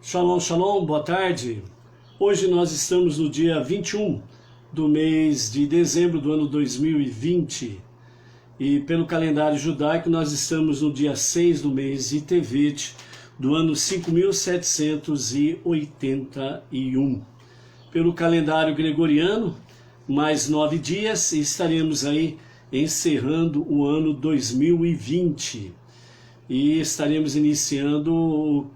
Shalom, shalom, boa tarde. Hoje nós estamos no dia 21 do mês de dezembro do ano 2020 e pelo calendário judaico nós estamos no dia 6 do mês de Tevet do ano 5781. Pelo calendário gregoriano, mais 9 dias e estaremos aí encerrando o ano 2020. E estaremos iniciando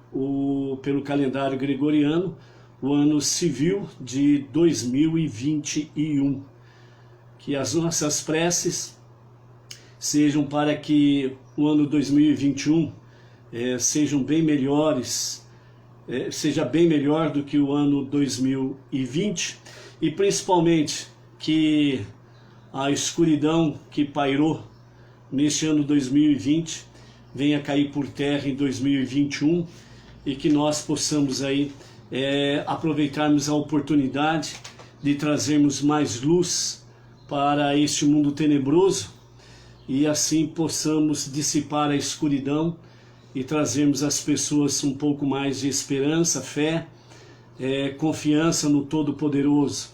pelo calendário gregoriano o ano civil de 2021. Que as nossas preces sejam para que o ano 2021 sejam bem melhores, seja bem melhor do que o ano 2020 e principalmente que a escuridão que pairou neste ano 2020 venha cair por terra em 2021 e que nós possamos aí aproveitarmos a oportunidade de trazermos mais luz para este mundo tenebroso e assim possamos dissipar a escuridão e trazermos às pessoas um pouco mais de esperança, fé, confiança no Todo-Poderoso.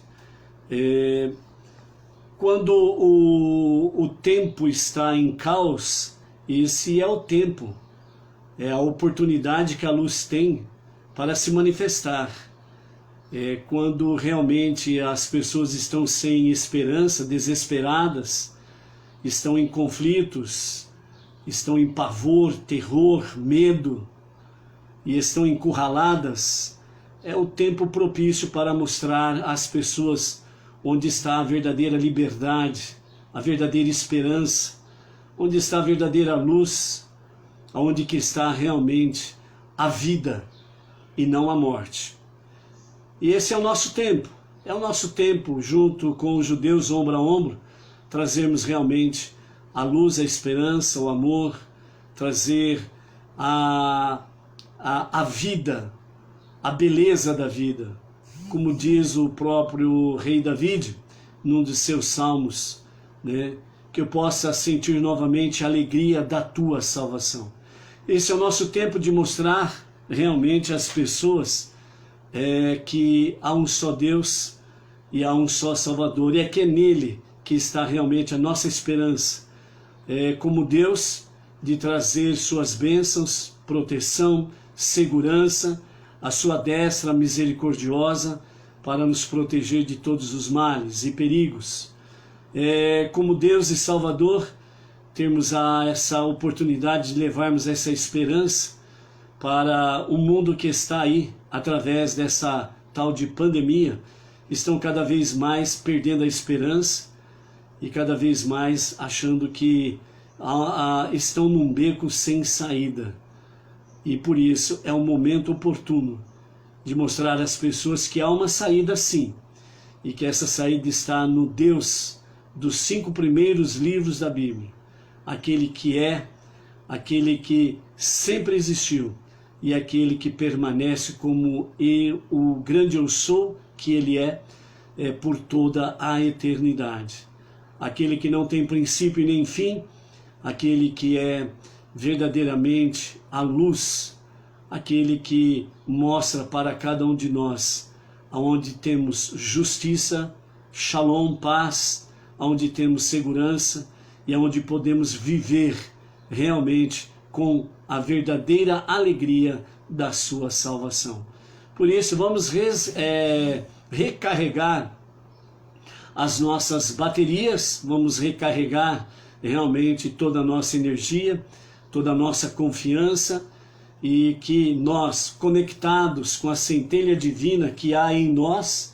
Quando o tempo está em caos, esse é o tempo, é a oportunidade que a luz tem para se manifestar. Quando realmente as pessoas estão sem esperança, desesperadas, estão em conflitos, estão em pavor, terror, medo e estão encurraladas, é o tempo propício para mostrar às pessoas onde está a verdadeira liberdade, a verdadeira esperança, onde está a verdadeira luz, onde que está realmente a vida e não a morte. E esse é o nosso tempo, junto com os judeus ombro a ombro, trazermos realmente a luz, a esperança, o amor, trazer a vida, a beleza da vida. Como diz o próprio rei David, num dos seus salmos, né? Que eu possa sentir novamente a alegria da tua salvação. Esse é o nosso tempo de mostrar realmente às pessoas que há um só Deus e há um só Salvador, e é que é nele que está realmente a nossa esperança. Como Deus, de trazer suas bênçãos, proteção, segurança, a sua destra misericordiosa para nos proteger de todos os males e perigos. Como Deus e Salvador, termos essa oportunidade de levarmos essa esperança para o mundo que está aí, através dessa tal de pandemia, estão cada vez mais perdendo a esperança e cada vez mais achando que estão num beco sem saída. E por isso é um momento oportuno de mostrar às pessoas que há uma saída sim, e que essa saída está no Deus dos 5 primeiros livros da Bíblia, aquele que é, aquele que sempre existiu e aquele que permanece como o grande eu sou que ele é por toda a eternidade, aquele que não tem princípio e nem fim, aquele que é verdadeiramente a luz, aquele que mostra para cada um de nós aonde temos justiça, shalom, paz, onde temos segurança e onde podemos viver realmente com a verdadeira alegria da sua salvação. Por isso, vamos recarregar as nossas baterias, vamos recarregar realmente toda a nossa energia, toda a nossa confiança, e que nós, conectados com a centelha divina que há em nós,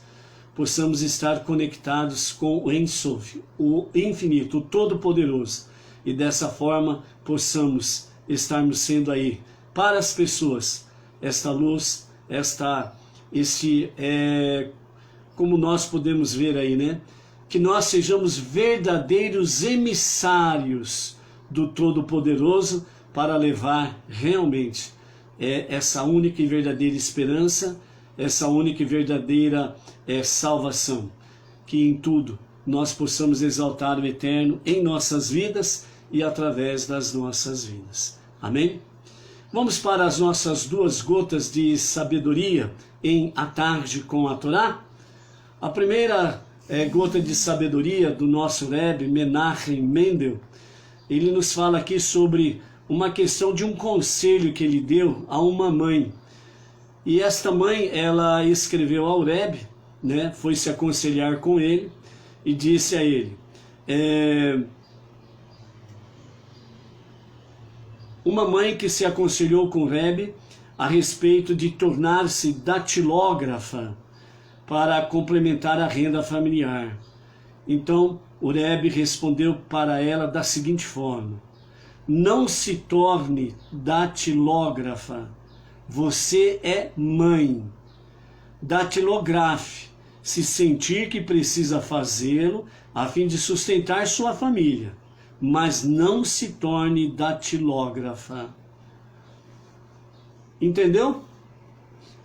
possamos estar conectados com o Ein Sof, o infinito, o todo-poderoso, e dessa forma possamos estarmos sendo aí para as pessoas esta luz, como nós podemos ver aí, né? Que nós sejamos verdadeiros emissários do Todo-Poderoso para levar realmente essa única e verdadeira esperança, essa única e verdadeira salvação, que em tudo nós possamos exaltar o Eterno em nossas vidas e através das nossas vidas. Amém? Vamos para as nossas 2 gotas de sabedoria em A Tarde com a Torá. A primeira gota de sabedoria do nosso Rebbe Menachem Mendel. Ele nos fala aqui sobre uma questão de um conselho que ele deu a uma mãe. E esta mãe, ela escreveu ao Rebbe, né, foi se aconselhar com ele e disse a ele, uma mãe que se aconselhou com o Rebbe a respeito de tornar-se datilógrafa para complementar a renda familiar. Então, o Rebbe respondeu para ela da seguinte forma: não se torne datilógrafa, você é mãe. Datilografe, se sentir que precisa fazê-lo a fim de sustentar sua família, mas não se torne datilógrafa. Entendeu?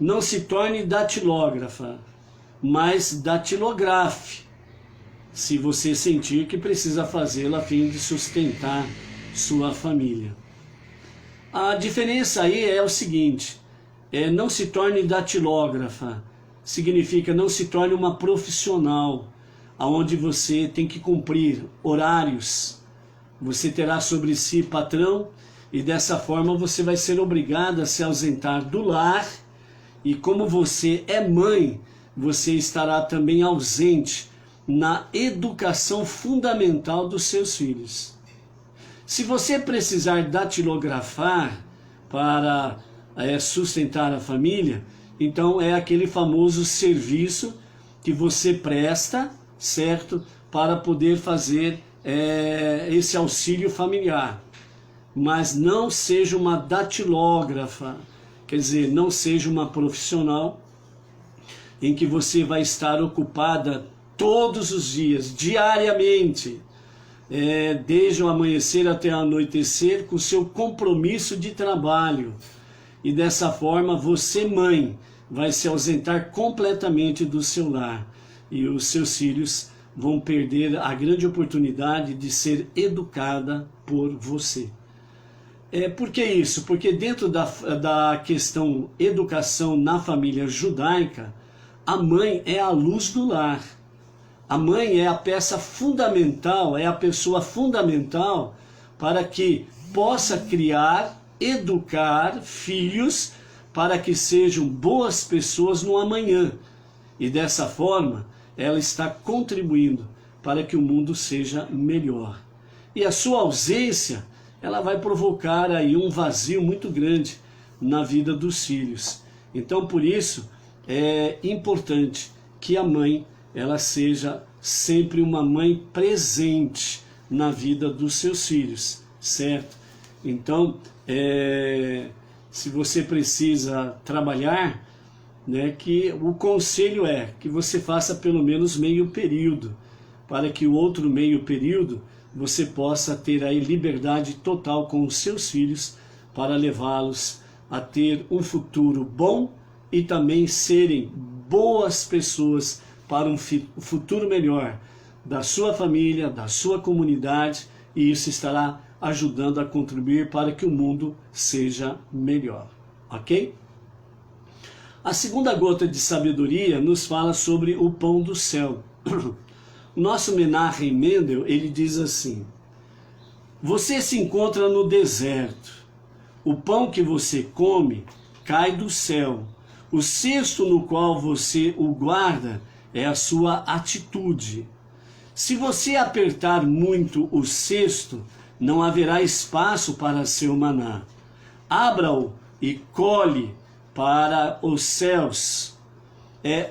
Não se torne datilógrafa, mas datilografe, se você sentir que precisa fazê-lo a fim de sustentar sua família. A diferença aí é o seguinte, não se torne datilógrafa, significa não se torne uma profissional, onde você tem que cumprir horários, você terá sobre si patrão, e dessa forma você vai ser obrigada a se ausentar do lar, e como você é mãe, você estará também ausente na educação fundamental dos seus filhos. Se você precisar datilografar para sustentar a família, então é aquele famoso serviço que você presta, certo? Para poder fazer esse auxílio familiar. Mas não seja uma datilógrafa, quer dizer, não seja uma profissional em que você vai estar ocupada todos os dias, diariamente, desde o amanhecer até o anoitecer, com seu compromisso de trabalho. E dessa forma, você, mãe, vai se ausentar completamente do seu lar. E os seus filhos vão perder a grande oportunidade de ser educada por você. Por que isso? Porque dentro da questão educação na família judaica, a mãe é a luz do lar. A mãe é a peça fundamental, é a pessoa fundamental para que possa criar, educar filhos para que sejam boas pessoas no amanhã. E dessa forma, ela está contribuindo para que o mundo seja melhor. E a sua ausência, ela vai provocar aí um vazio muito grande na vida dos filhos. Então, por isso, é importante que a mãe, ela seja sempre uma mãe presente na vida dos seus filhos, certo? Então, se você precisa trabalhar, né, que o conselho é que você faça pelo menos meio período, para que o outro meio período você possa ter aí liberdade total com os seus filhos para levá-los a ter um futuro bom e também serem boas pessoas para um futuro melhor da sua família, da sua comunidade, e isso estará ajudando a contribuir para que o mundo seja melhor, ok? A segunda gota de sabedoria nos fala sobre o pão do céu. Nosso Menachem Mendel, ele diz assim: você se encontra no deserto, o pão que você come cai do céu, o cesto no qual você o guarda é a sua atitude. Se você apertar muito o cesto, não haverá espaço para seu maná. Abra-o e colhe para os céus.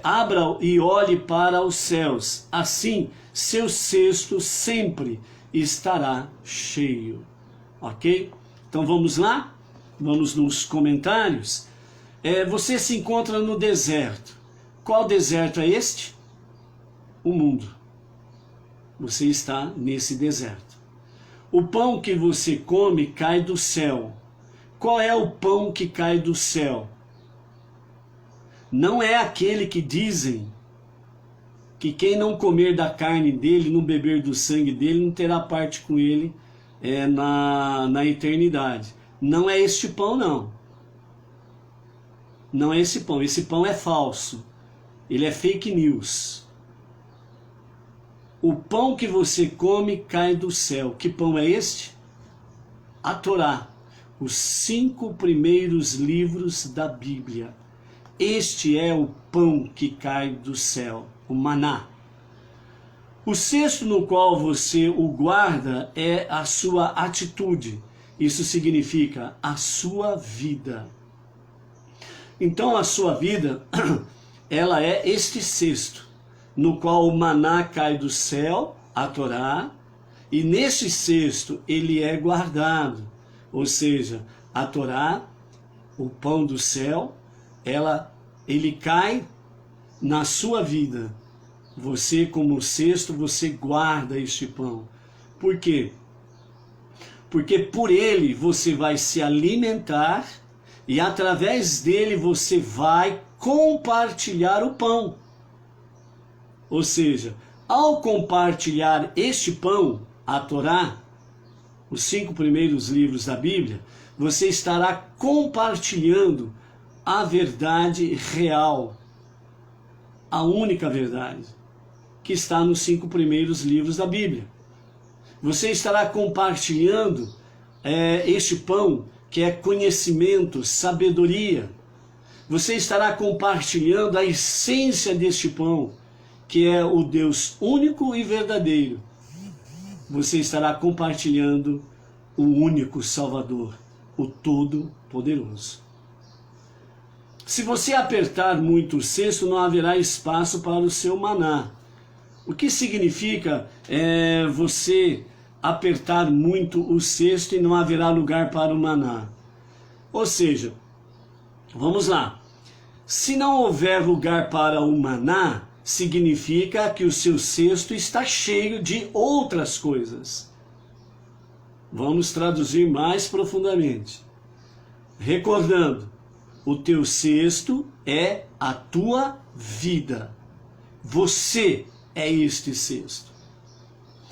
Abra-o e olhe para os céus. Assim, seu cesto sempre estará cheio. Ok? Então vamos lá? Vamos nos comentários. Você se encontra no deserto. Qual deserto é este? O mundo. Você está nesse deserto. O pão que você come cai do céu. Qual é o pão que cai do céu? Não é aquele que dizem que quem não comer da carne dele, não beber do sangue dele, não terá parte com ele na eternidade. não é este pão, não. Não é esse pão. Esse pão é falso. Ele é fake news. O pão que você come cai do céu. Que pão é este? A Torá. Os 5 primeiros livros da Bíblia. Este é o pão que cai do céu, o maná. O cesto no qual você o guarda é a sua atitude. Isso significa a sua vida. Então a sua vida, ela é este cesto, no qual o maná cai do céu, a Torá, e neste cesto ele é guardado. Ou seja, a Torá, o pão do céu, ele cai na sua vida. Você, como cesto, você guarda este pão. Por quê? Porque por ele você vai se alimentar e através dele você vai compartilhar o pão. Ou seja, ao compartilhar este pão, a Torá, os 5 primeiros livros da Bíblia, você estará compartilhando a verdade real, a única verdade, que está nos 5 primeiros livros da Bíblia. Você estará compartilhando este pão, que é conhecimento, sabedoria. Você estará compartilhando a essência deste pão, que é o Deus único e verdadeiro. Você estará compartilhando o único Salvador, o Todo-Poderoso. Se você apertar muito o cesto, não haverá espaço para o seu maná. O que significa você apertar muito o cesto e não haverá lugar para o maná? Ou seja, vamos lá. Se não houver lugar para o maná, significa que o seu cesto está cheio de outras coisas. Vamos traduzir mais profundamente. Recordando, o teu cesto é a tua vida. Você é este cesto.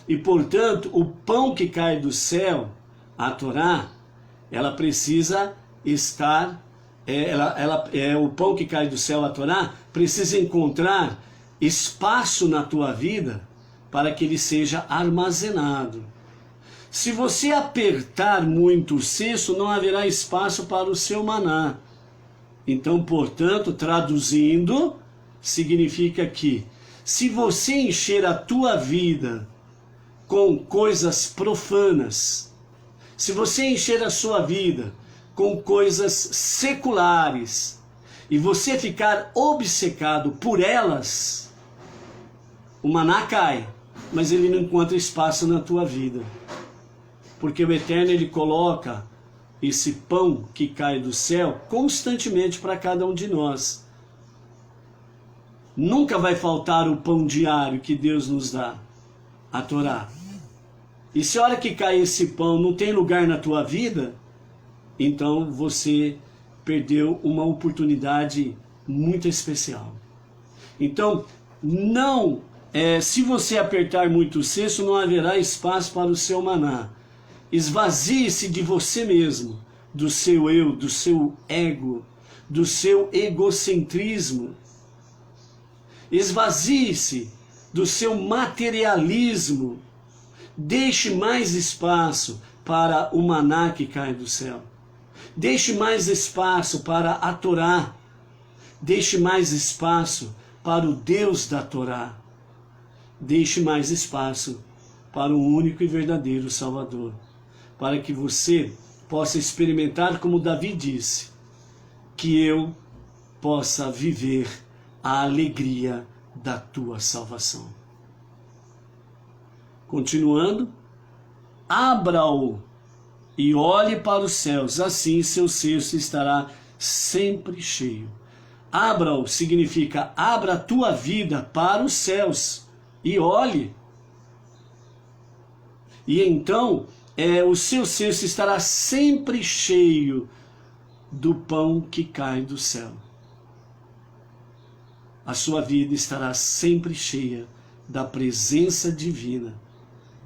E, portanto, o pão que cai do céu, a Torá, ela precisa estar, o pão que cai do céu, a Torá, precisa encontrar espaço na tua vida para que ele seja armazenado. Se você apertar muito o cesto, não haverá espaço para o seu maná. Então, portanto, traduzindo, significa que se você encher a tua vida com coisas profanas, se você encher a sua vida com coisas seculares e você ficar obcecado por elas, o maná cai, mas ele não encontra espaço na tua vida. Porque o Eterno, ele coloca esse pão que cai do céu constantemente para cada um de nós. Nunca vai faltar o pão diário que Deus nos dá, a Torá. E se a hora que cai esse pão não tem lugar na tua vida, então você perdeu uma oportunidade muito especial. Então, se você apertar muito o cesto, não haverá espaço para o seu maná. Esvazie-se de você mesmo, do seu eu, do seu ego, do seu egocentrismo. Esvazie-se do seu materialismo. Deixe mais espaço para o maná que cai do céu. Deixe mais espaço para a Torá. Deixe mais espaço para o Deus da Torá. Deixe mais espaço para o único e verdadeiro Salvador. Para que você possa experimentar, como Davi disse, que eu possa viver a alegria da tua salvação. Continuando, abra-o e olhe para os céus, assim seu cesto estará sempre cheio. Abra-o significa abra a tua vida para os céus e olhe. E então o seu cesto estará sempre cheio do pão que cai do céu. A sua vida estará sempre cheia da presença divina.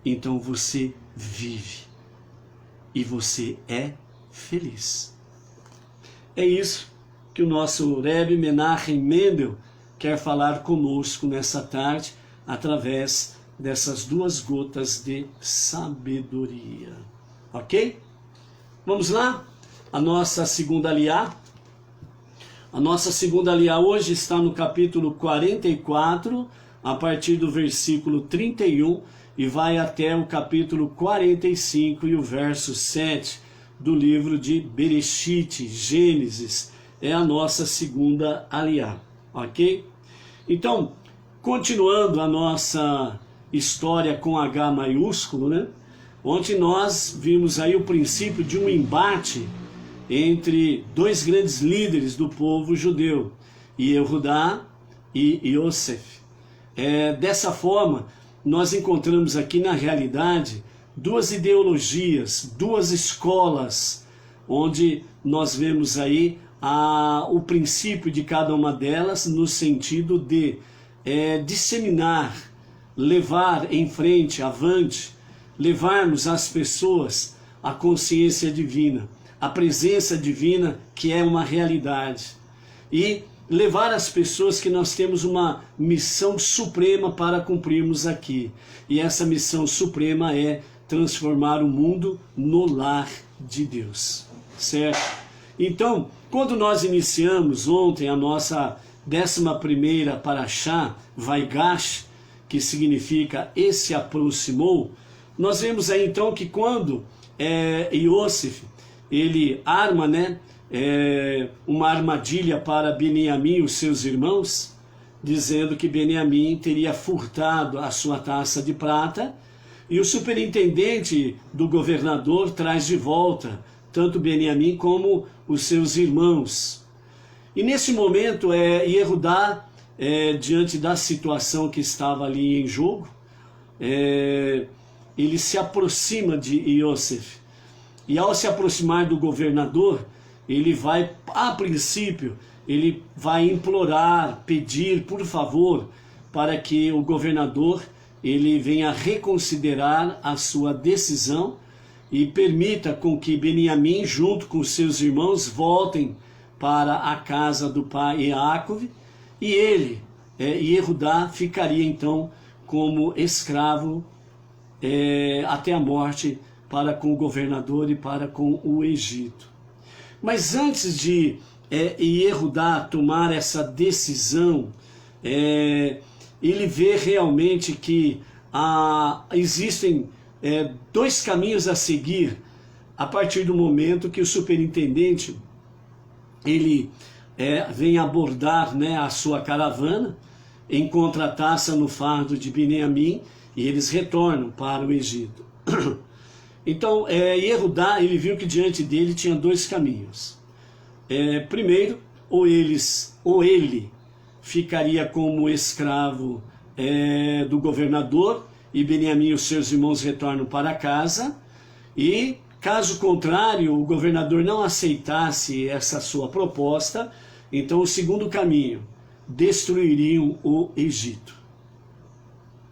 Então você vive e você é feliz. É isso que o nosso Rebbe Menachem Mendel quer falar conosco nessa tarde, através dessas duas gotas de sabedoria. Ok? Vamos lá? A nossa segunda aliá. A nossa segunda aliá hoje está no capítulo 44, a partir do versículo 31, e vai até o capítulo 45 e o verso 7 do livro de Bereshit, Gênesis. É a nossa segunda aliá, ok? Então, continuando a nossa história com H maiúsculo, né? Ontem nós vimos aí o princípio de um embate entre dois grandes líderes do povo judeu, Yehudá e Yosef. Dessa forma, nós encontramos aqui na realidade duas ideologias, duas escolas, onde nós vemos aí o princípio de cada uma delas no sentido de disseminar, levar em frente, avante, levarmos às pessoas a consciência divina, a presença divina que é uma realidade, e levar às pessoas que nós temos uma missão suprema para cumprirmos aqui, e essa missão suprema é transformar o mundo no lar de Deus, certo? Então, quando nós iniciamos ontem a nossa 11ª Parashá, Vaigash, que significa e se aproximou, nós vemos aí então que quando Yosef, ele arma, né, uma armadilha para Beniamim e os seus irmãos, dizendo que Beniamim teria furtado a sua taça de prata, e o superintendente do governador traz de volta tanto Beniamim como os seus irmãos. E nesse momento, Yehudá, diante da situação que estava ali em jogo, ele se aproxima de Yosef. E ao se aproximar do governador, ele vai, a princípio, ele vai implorar, pedir, por favor, para que o governador ele venha reconsiderar a sua decisão e permita com que Beniamim, junto com seus irmãos, voltem para a casa do pai Yaakov, e ele, Yehudá, ficaria então como escravo até a morte para com o governador e para com o Egito. Mas antes de Yehudá tomar essa decisão, ele vê realmente que existem dois caminhos a seguir a partir do momento que o superintendente ele vem abordar, né, a sua caravana, encontra a taça no fardo de Beniamim e eles retornam para o Egito. Então, Yehudá, ele viu que diante dele tinha dois caminhos. Primeiro, ou ele ficaria como escravo do governador, e Beniamim e os seus irmãos retornam para casa, e caso contrário, o governador não aceitasse essa sua proposta, então o segundo caminho, destruiriam o Egito.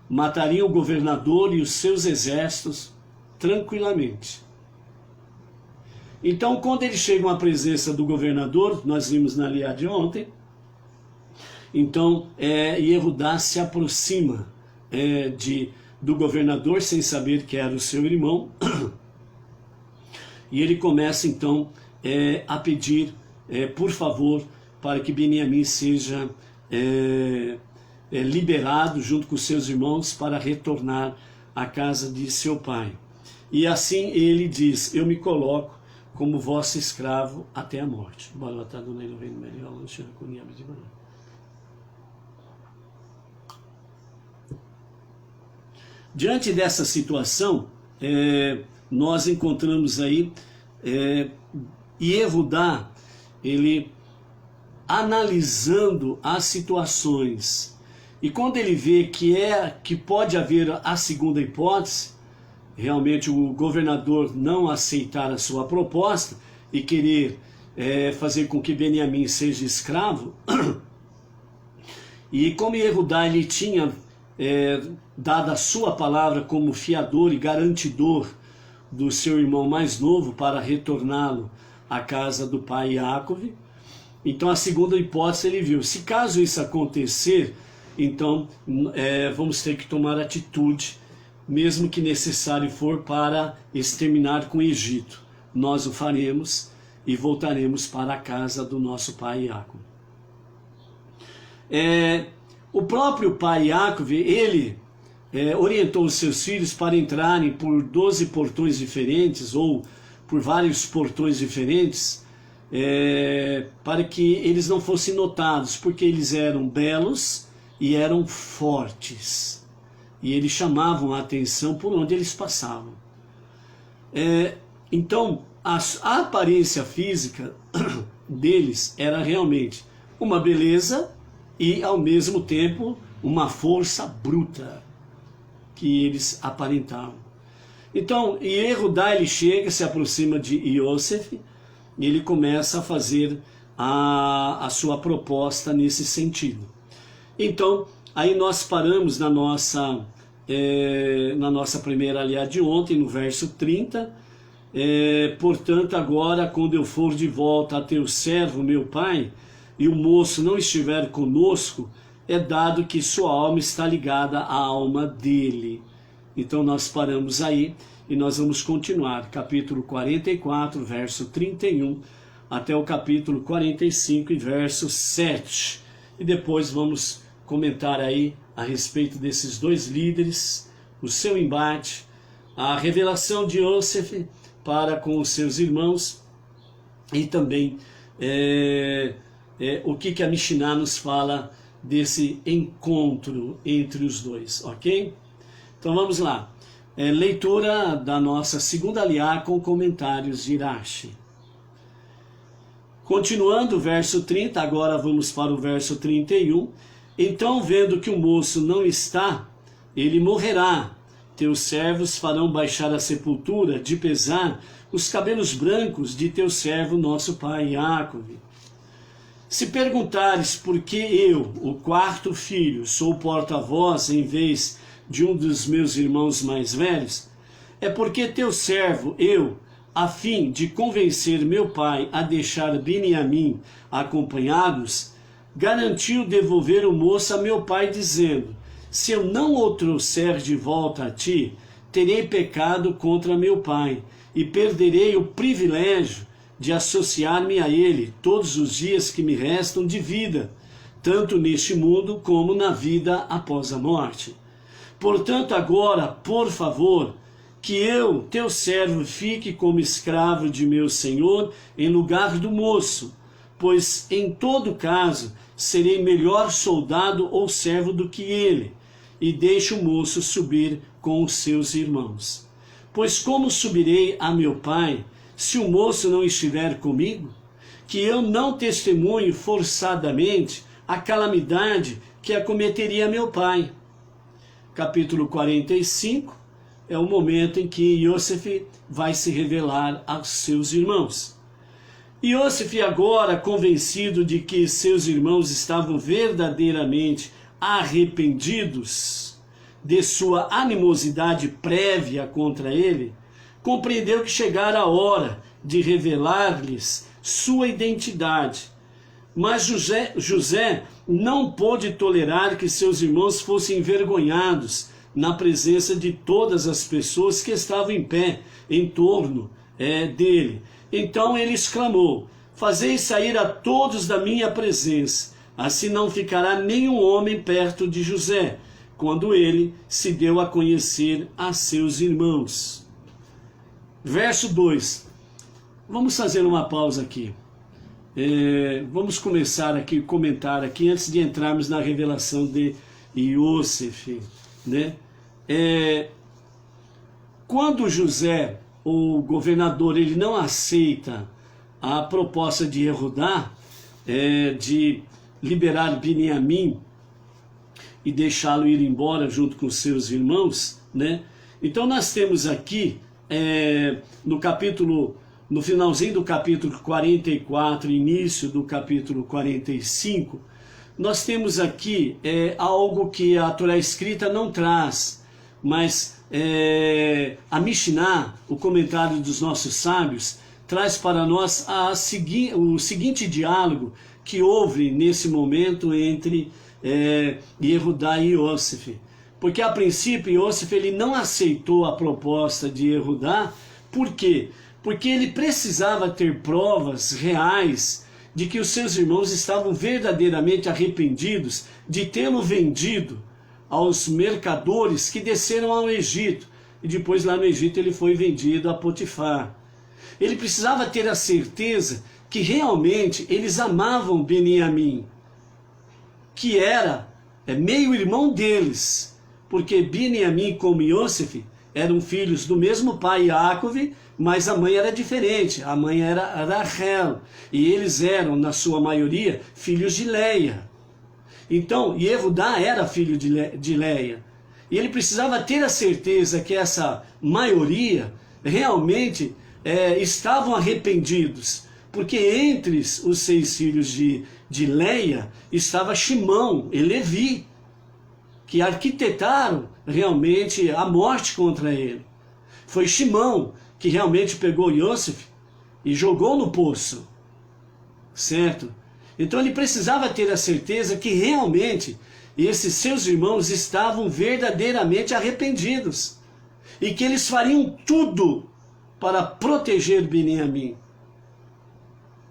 Matariam o governador e os seus exércitos tranquilamente. Então, quando eles chegam à presença do governador, nós vimos na aliá de ontem, então Yehudá se aproxima do governador sem saber que era o seu irmão, e ele começa então a pedir, por favor, para que Beniamim seja liberado junto com seus irmãos para retornar à casa de seu pai. E assim ele diz: eu me coloco como vosso escravo até a morte. Diante dessa situação, nós encontramos aí Yehudá, ele analisando as situações, e quando ele vê que pode haver a segunda hipótese, realmente o governador não aceitar a sua proposta e querer fazer com que Beniamim seja escravo, e como Yehudá ele tinha dado a sua palavra como fiador e garantidor do seu irmão mais novo para retorná-lo à casa do pai Jacob. Então a segunda hipótese ele viu, se caso isso acontecer, então vamos ter que tomar atitude, mesmo que necessário for, para exterminar com o Egito. Nós o faremos e voltaremos para a casa do nosso pai Jacob. O próprio pai Jacob, ele orientou os seus filhos para entrarem por 12 portões diferentes, ou por vários portões diferentes, para que eles não fossem notados, porque eles eram belos e eram fortes, e eles chamavam a atenção por onde eles passavam. Então, a aparência física deles era realmente uma beleza e, ao mesmo tempo, uma força bruta que eles aparentavam. Então, Yehudá, ele chega, se aproxima de Yosef, e ele começa a fazer a sua proposta nesse sentido. Então, aí nós paramos na nossa primeira aliada de ontem, no verso 30. Portanto, agora, quando eu for de volta a teu servo, meu pai, e o moço não estiver conosco, é dado que sua alma está ligada à alma dele. Então nós paramos aí e nós vamos continuar, capítulo 44, verso 31, até o capítulo 45 e verso 7. E depois vamos comentar aí a respeito desses dois líderes, o seu embate, a revelação de Yosef para com os seus irmãos, e também o que a Mishnah nos fala desse encontro entre os dois, ok? Então vamos lá. Leitura da nossa segunda aliá com comentários de Rashi. Continuando o verso 30, agora vamos para o verso 31. Então, vendo que o moço não está, ele morrerá. Teus servos farão baixar a sepultura de pesar os cabelos brancos de teu servo, nosso pai Jacob. Se perguntares por que eu, o quarto filho, sou porta-voz em vez de um dos meus irmãos mais velhos, é porque teu servo, eu, a fim de convencer meu pai a deixar Beniamim acompanhados, garantiu devolver o moço a meu pai, dizendo: se eu não o trouxer de volta a ti, terei pecado contra meu pai, e perderei o privilégio de associar-me a ele todos os dias que me restam de vida, tanto neste mundo como na vida após a morte. Portanto, agora, por favor, que eu, teu servo, fique como escravo de meu senhor em lugar do moço, pois em todo caso serei melhor soldado ou servo do que ele, e deixe o moço subir com os seus irmãos. Pois como subirei a meu pai, se o moço não estiver comigo? Que eu não testemunhe forçadamente a calamidade que acometeria meu pai. Capítulo 45 é o momento em que Yosef vai se revelar aos seus irmãos. Yosef, agora convencido de que seus irmãos estavam verdadeiramente arrependidos de sua animosidade prévia contra ele, compreendeu que chegara a hora de revelar-lhes sua identidade. Mas José não pôde tolerar que seus irmãos fossem envergonhados na presença de todas as pessoas que estavam em pé em torno dele. Então ele exclamou: fazei sair a todos da minha presença, assim não ficará nenhum homem perto de José, quando ele se deu a conhecer a seus irmãos. Verso 2. Vamos fazer uma pausa aqui. Vamos começar aqui, comentar aqui, antes de entrarmos na revelação de Yosef, né? Quando José, o governador, ele não aceita a proposta de Yehudá, de liberar Beniamim e deixá-lo ir embora junto com seus irmãos, né? Então nós temos aqui, no finalzinho do capítulo 44, início do capítulo 45, nós temos aqui algo que a Torá escrita não traz, mas a Mishnah, o comentário dos nossos sábios, traz para nós o seguinte diálogo que houve nesse momento entre Yehudá e Yosef. Porque a princípio Yosef ele não aceitou a proposta de Yehudá. Por quê? Porque ele precisava ter provas reais de que os seus irmãos estavam verdadeiramente arrependidos de tê-lo vendido aos mercadores que desceram ao Egito. E depois lá no Egito ele foi vendido a Potifar. Ele precisava ter a certeza que realmente eles amavam Beniamim, que era meio-irmão deles, porque Beniamim como Yosef eram filhos do mesmo pai, Yaakov, mas a mãe era diferente, a mãe era Rachel, e eles eram, na sua maioria, filhos de Leia. Então, Yehudá era filho de Leia, e ele precisava ter a certeza que essa maioria realmente estavam arrependidos, porque entre os 6 filhos de Leia estava Shimão e Levi, que arquitetaram realmente a morte contra ele. Foi Shimão que realmente pegou Yosef e jogou no poço, certo? Então ele precisava ter a certeza que realmente esses seus irmãos estavam verdadeiramente arrependidos e que eles fariam tudo para proteger Beniamim.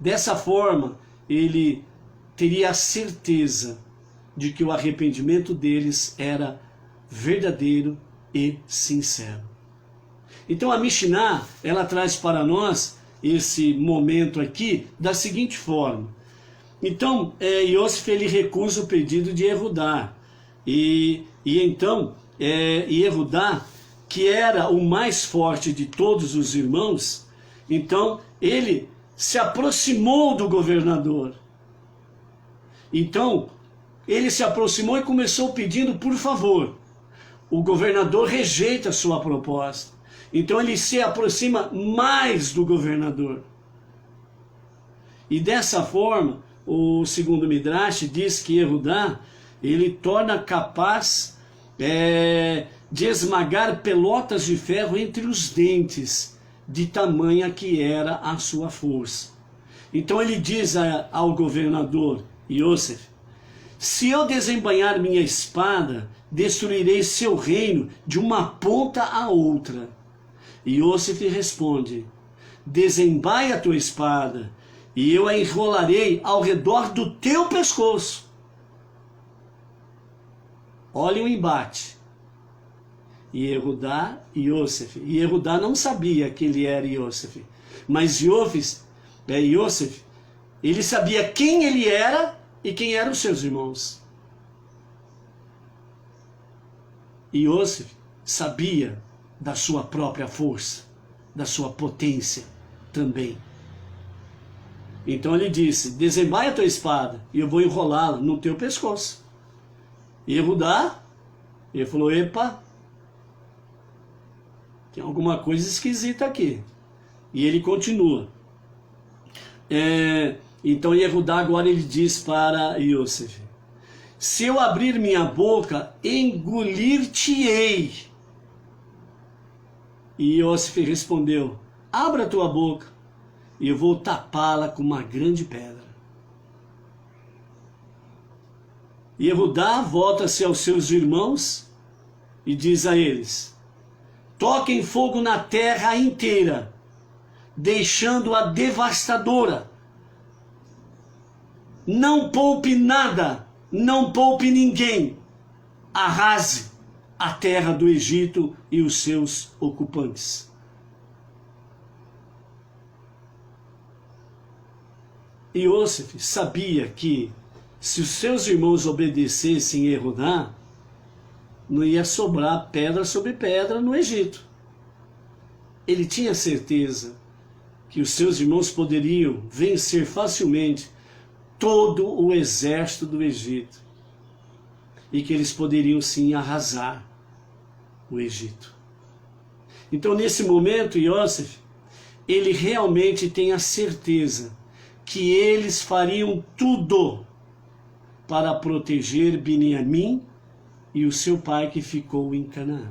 Dessa forma, ele teria a certeza de que o arrependimento deles era verdadeiro e sincero. Então a Mishnah, ela traz para nós esse momento aqui da seguinte forma. Então, Yosef ele recusa o pedido de Yehudá. E então, Yehudá, que era o mais forte de todos os irmãos, então ele se aproximou do governador. Então, ele se aproximou e começou pedindo, por favor. O governador rejeita a sua proposta. Então ele se aproxima mais do governador. E dessa forma, o segundo Midrash diz que Yehudá, ele torna capaz de esmagar pelotas de ferro entre os dentes, de tamanha que era a sua força. Então ele diz ao governador Yosef: se eu desembainhar minha espada, destruirei seu reino de uma ponta a outra. E Yosef responde: desembaia a tua espada, e eu a enrolarei ao redor do teu pescoço. Olha o embate. Yehudá e Yosef. E Yehudá não sabia que ele era Yosef, mas Yosef, ele sabia quem ele era e quem eram os seus irmãos. E Yosef sabia da sua própria força, da sua potência também. Então ele disse: desembaia a tua espada e eu vou enrolá-la no teu pescoço. E Yehudá, ele falou: epa, tem alguma coisa esquisita aqui. E ele continua. Então Yehudá agora ele diz para Yosef: se eu abrir minha boca, engolir-te-ei. E Yosef respondeu: abra a tua boca, e eu vou tapá-la com uma grande pedra. Yehudá volta-se aos seus irmãos e diz a eles: toquem fogo na terra inteira, deixando-a devastadora. Não poupe nada, não poupe ninguém. Arrase a terra do Egito e os seus ocupantes. Yosef sabia que se os seus irmãos obedecessem Yehudá, não ia sobrar pedra sobre pedra no Egito. Ele tinha certeza que os seus irmãos poderiam vencer facilmente todo o exército do Egito e que eles poderiam sim arrasar o Egito. Então nesse momento Yosef, ele realmente tem a certeza que eles fariam tudo para proteger Beniamim e o seu pai que ficou em Canaã.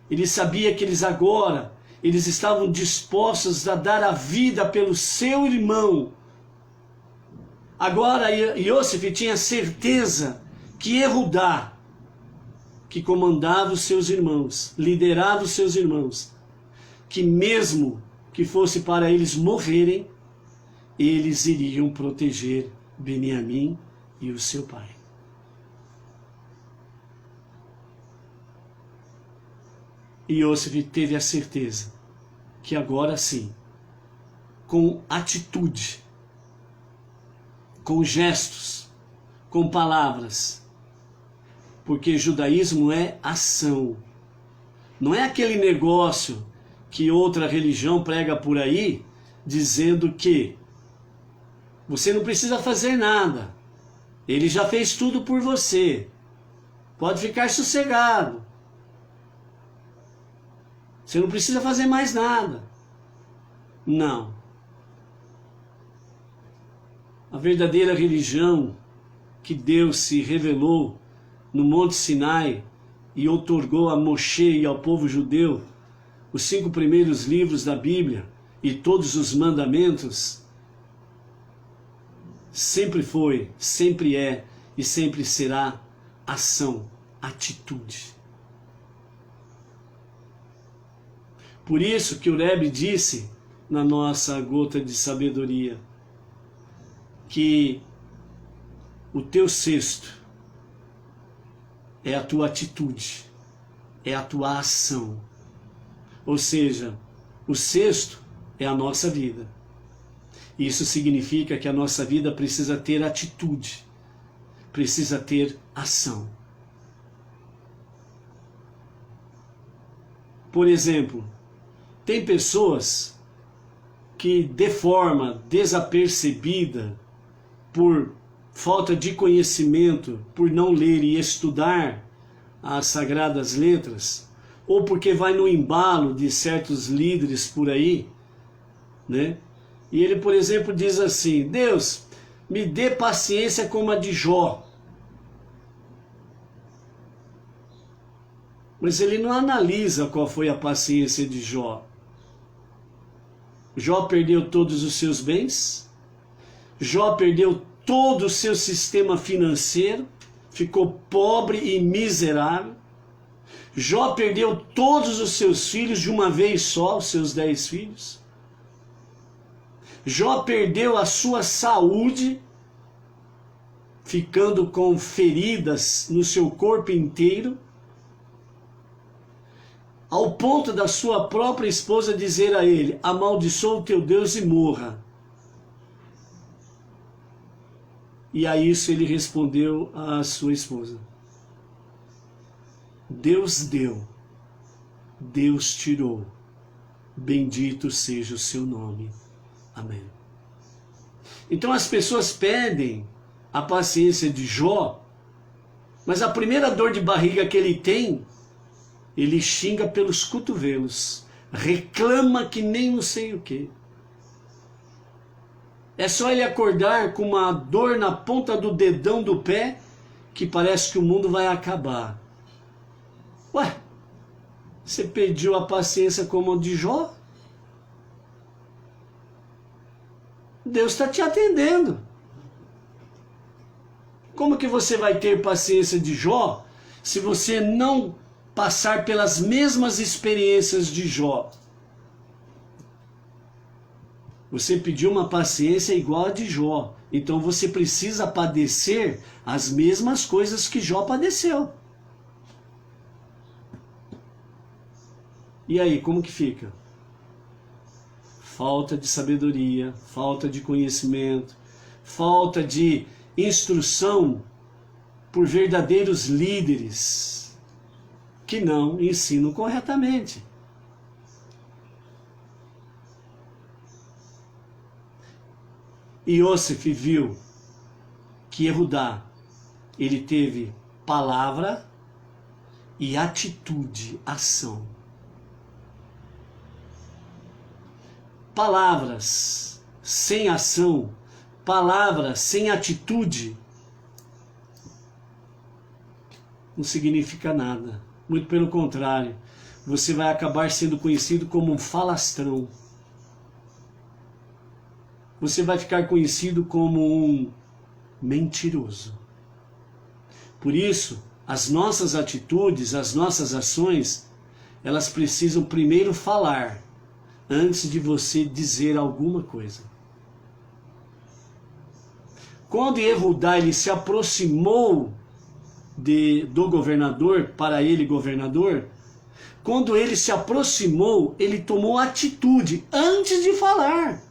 Ele sabia que eles estavam dispostos a dar a vida pelo seu irmão. Agora Iosef tinha certeza que Erudá, que comandava os seus irmãos, liderava os seus irmãos, que mesmo que fosse para eles morrerem, eles iriam proteger Beniamim e o seu pai. Iosef teve a certeza que agora sim, com atitude, com gestos, com palavras, porque judaísmo é ação, não é aquele negócio que outra religião prega por aí, dizendo que você não precisa fazer nada, ele já fez tudo por você, pode ficar sossegado, você não precisa fazer mais nada. Não. A verdadeira religião que Deus se revelou no Monte Sinai e outorgou a Moshe e ao povo judeu os 5 primeiros livros da Bíblia e todos os mandamentos, sempre foi, sempre é e sempre será ação, atitude. Por isso que o Rebbe disse na nossa gota de sabedoria que o teu cesto é a tua atitude, é a tua ação. Ou seja, o cesto é a nossa vida. Isso significa que a nossa vida precisa ter atitude, precisa ter ação. Por exemplo, tem pessoas que de forma desapercebida, por falta de conhecimento, por não ler e estudar as sagradas letras, ou porque vai no embalo de certos líderes por aí, né? E ele, por exemplo, diz assim: Deus, me dê paciência como a de Jó. Mas ele não analisa qual foi a paciência de Jó. Jó perdeu todos os seus bens, Jó perdeu todo o seu sistema financeiro, ficou pobre e miserável. Jó perdeu todos os seus filhos de uma vez só, os seus 10 filhos. Jó perdeu a sua saúde, ficando com feridas no seu corpo inteiro, ao ponto da sua própria esposa dizer a ele: amaldiçoa o teu Deus e morra. E a isso ele respondeu à sua esposa: Deus deu, Deus tirou, bendito seja o seu nome. Amém. Então as pessoas pedem a paciência de Jó, mas a primeira dor de barriga que ele tem, ele xinga pelos cotovelos, reclama que nem não sei o que. É só ele acordar com uma dor na ponta do dedão do pé, que parece que o mundo vai acabar. Ué, você pediu a paciência como a de Jó? Deus está te atendendo. Como que você vai ter paciência de Jó se você não passar pelas mesmas experiências de Jó? Você pediu uma paciência igual a de Jó, então você precisa padecer as mesmas coisas que Jó padeceu. E aí, como que fica? Falta de sabedoria, falta de conhecimento, falta de instrução por verdadeiros líderes que não ensinam corretamente. Iosef viu que Erudá, ele teve palavra e atitude, ação. Palavras sem ação, palavras sem atitude, não significa nada. Muito pelo contrário. você vai acabar sendo conhecido como um falastrão. Você vai ficar conhecido como um mentiroso. Por isso, as nossas atitudes, as nossas ações, elas precisam primeiro falar, antes de você dizer alguma coisa. Quando Yehudá ele se aproximou do governador, para ele governador, quando ele se aproximou, ele tomou atitude antes de falar.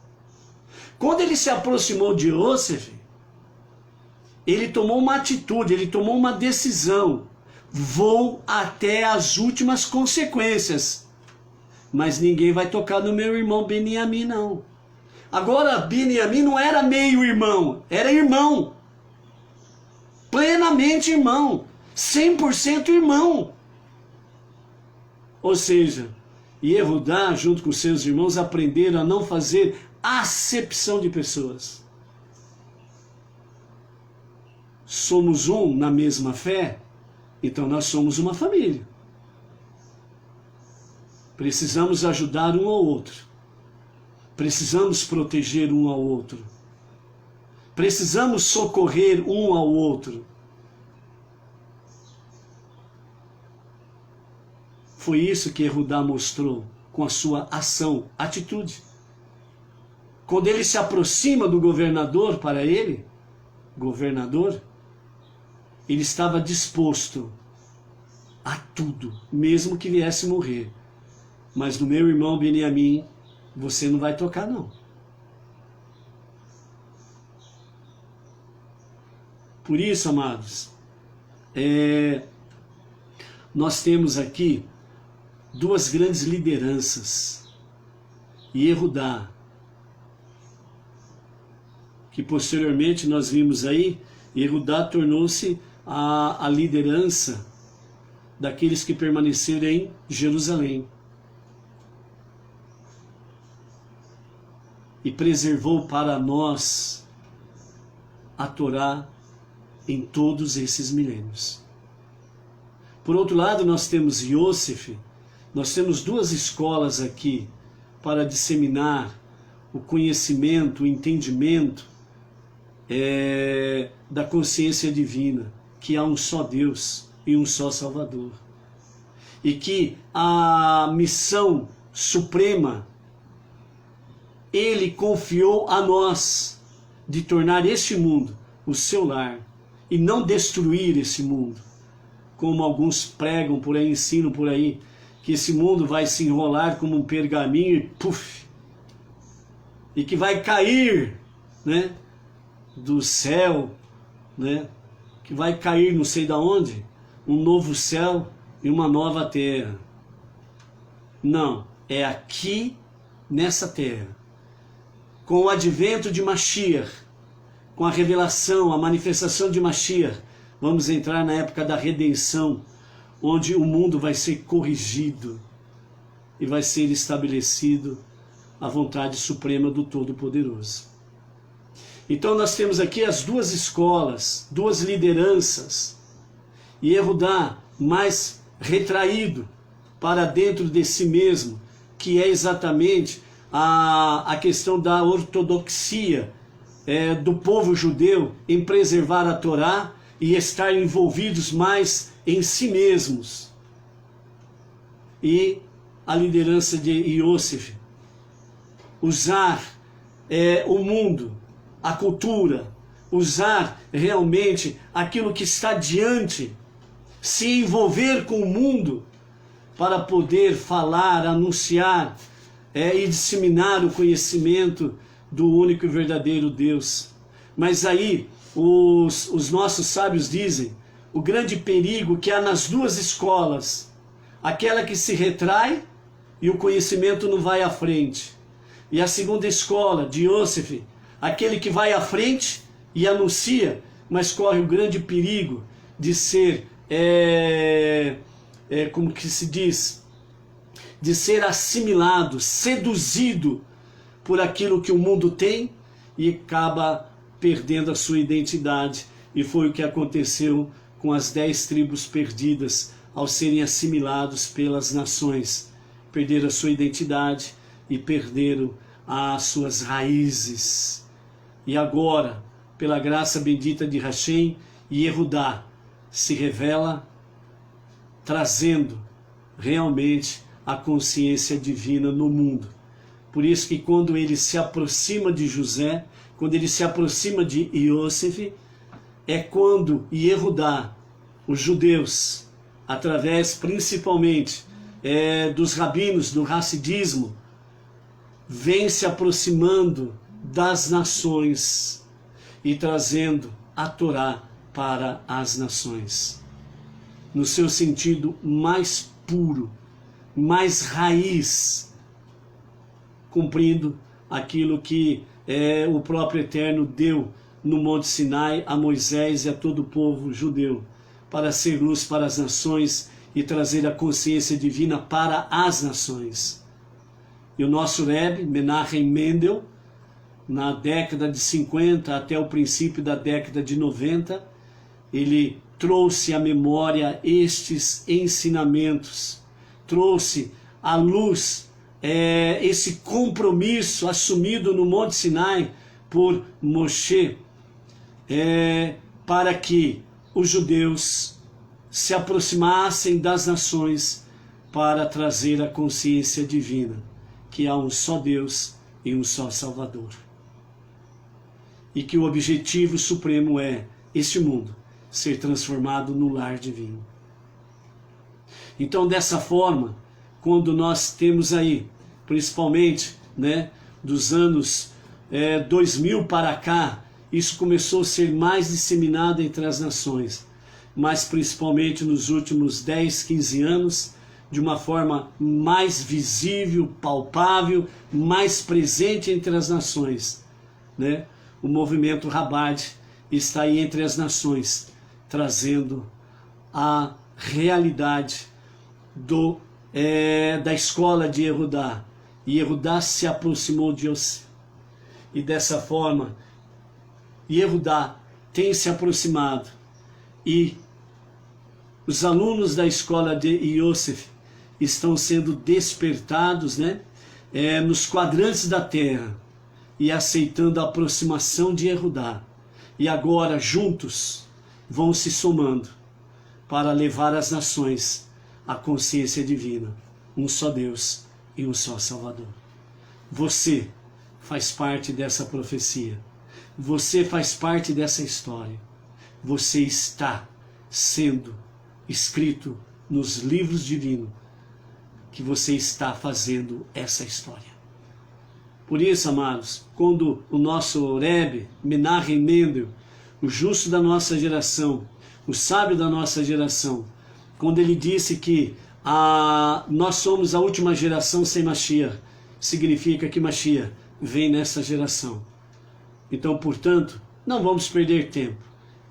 Quando ele se aproximou de Yosef, ele tomou uma atitude, ele tomou uma decisão. Vou até as últimas consequências. Mas ninguém vai tocar no meu irmão Beniamim, não. Agora, Beniamim não era meio irmão, era irmão. Plenamente irmão. 100% irmão. Ou seja, Yehudá, junto com seus irmãos, aprenderam a não fazer acepção de pessoas. Somos um na mesma fé, então nós somos uma família. Precisamos ajudar um ao outro. Precisamos proteger um ao outro. Precisamos socorrer um ao outro. Foi isso que Yehudá mostrou com a sua ação, atitude. Quando ele se aproxima do governador para ele, governador, ele estava disposto a tudo, mesmo que viesse morrer. Mas no meu irmão Beniamim, você não vai tocar, não. Por isso, amados, nós temos aqui duas grandes lideranças. Yehudá, que posteriormente nós vimos aí, Yehudá tornou-se a liderança daqueles que permaneceram em Jerusalém. E preservou para nós a Torá em todos esses milênios. Por outro lado, nós temos Yosef, nós temos duas escolas aqui para disseminar o conhecimento, o entendimento da consciência divina, que há um só Deus e um só Salvador. E que a missão suprema Ele confiou a nós de tornar este mundo o seu lar e não destruir esse mundo, como alguns pregam por aí, ensinam por aí, que esse mundo vai se enrolar como um pergaminho e puf, e que vai cair, né, do céu, né, que vai cair não sei da onde, um novo céu e uma nova terra. Não, é aqui nessa terra. Com o advento de Mashiach, com a revelação, a manifestação de Mashiach, vamos entrar na época da redenção, onde o mundo vai ser corrigido e vai ser estabelecido a vontade suprema do Todo-Poderoso. Então nós temos aqui as duas escolas, duas lideranças, e Yehudá mais retraído para dentro de si mesmo, que é exatamente a questão da ortodoxia do povo judeu em preservar a Torá e estar envolvidos mais em si mesmos. E a liderança de Yosef, usar o mundo, a cultura, usar realmente aquilo que está diante, se envolver com o mundo para poder falar, anunciar e disseminar o conhecimento do único e verdadeiro Deus. Mas aí os nossos sábios dizem o grande perigo que há nas duas escolas, aquela que se retrai e o conhecimento não vai à frente, e a segunda escola de Yosef, aquele que vai à frente e anuncia, mas corre o grande perigo de ser, como que se diz, de ser assimilado, seduzido por aquilo que o mundo tem e acaba perdendo a sua identidade. E foi o que aconteceu com as 10 tribos perdidas ao serem assimilados pelas nações, perderam a sua identidade e perderam as suas raízes. E agora, pela graça bendita de Hashem, Yehudá se revela trazendo realmente a consciência divina no mundo. Por isso que quando ele se aproxima de José, quando ele se aproxima de Iosef, é quando Yehudá, os judeus, através principalmente dos rabinos, do Hassidismo, vem se aproximando das nações e trazendo a Torá para as nações, no seu sentido mais puro, mais raiz, cumprindo aquilo que o próprio Eterno deu no Monte Sinai a Moisés e a todo o povo judeu, para ser luz para as nações e trazer a consciência divina para as nações. E o nosso Rebbe, Menachem Mendel, na década de 50 até o princípio da década de 90, ele trouxe à memória estes ensinamentos, trouxe à luz esse compromisso assumido no Monte Sinai por Moshe, para que os judeus se aproximassem das nações para trazer a consciência divina, que há um só Deus e um só Salvador. E que o objetivo supremo é este mundo ser transformado no lar divino. Então, dessa forma, quando nós temos aí, principalmente, dos anos 2000 para cá, isso começou a ser mais disseminado entre as nações, mas principalmente nos últimos 10, 15 anos, de uma forma mais visível, palpável, mais presente entre as nações, O movimento Chabad está aí entre as nações, trazendo a realidade da escola de Yehudá. E Yehudá se aproximou de Yosef. E dessa forma, Yehudá tem se aproximado. E os alunos da escola de Yosef estão sendo despertados, nos quadrantes da terra e aceitando a aproximação de Yehudá. E agora, juntos, vão se somando para levar às nações a consciência divina, um só Deus e um só Salvador. Você faz parte dessa profecia. Você faz parte dessa história. Você está sendo escrito nos livros divinos que você está fazendo essa história. Por isso, amados, quando o nosso Rebbe, Menachem Mendel, o justo da nossa geração, o sábio da nossa geração, quando ele disse que nós somos a última geração sem Mashiach, significa que Mashiach vem nessa geração. Então, portanto, não vamos perder tempo,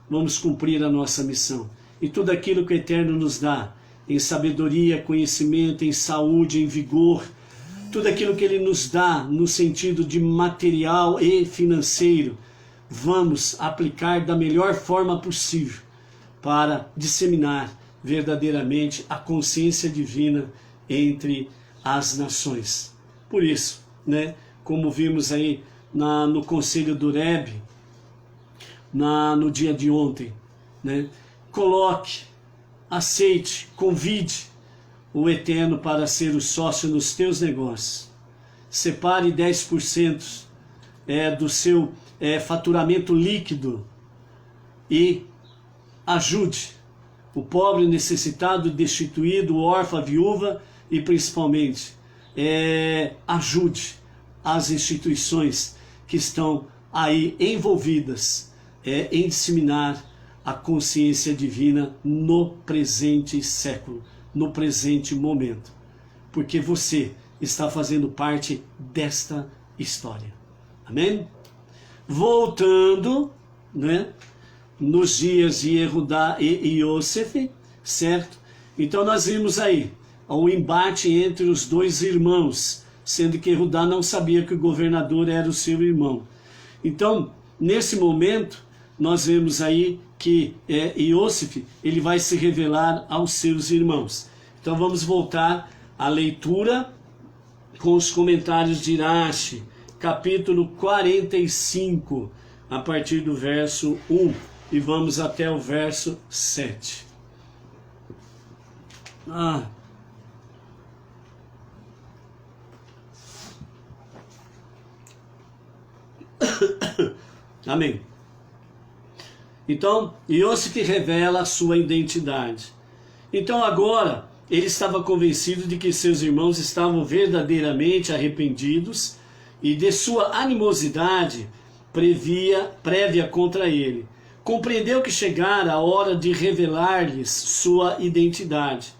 vamos cumprir a nossa missão. E tudo aquilo que o Eterno nos dá, em sabedoria, conhecimento, em saúde, em vigor, tudo aquilo que Ele nos dá no sentido de material e financeiro, vamos aplicar da melhor forma possível para disseminar verdadeiramente a consciência divina entre as nações. Por isso, como vimos aí no conselho do Rebbe, no dia de ontem, coloque, aceite, convide o Eterno para ser o sócio nos teus negócios. Separe 10% do seu faturamento líquido e ajude o pobre, necessitado, destituído, o órfão, a viúva e principalmente ajude as instituições que estão aí envolvidas em disseminar a consciência divina no presente século, no presente momento, porque você está fazendo parte desta história. Amém? Voltando, nos dias de Yehudá e Yosef, certo? Então nós vimos aí o embate entre os dois irmãos, sendo que Yehudá não sabia que o governador era o seu irmão. Então, nesse momento, nós vemos aí que Iosif, ele vai se revelar aos seus irmãos. Então vamos voltar à leitura com os comentários de Irache, capítulo 45, a partir do verso 1, e vamos até o verso 7. Amém. Então, Iosif revela a sua identidade. Então agora, ele estava convencido de que seus irmãos estavam verdadeiramente arrependidos e de sua animosidade prévia contra ele. Compreendeu que chegara a hora de revelar-lhes sua identidade.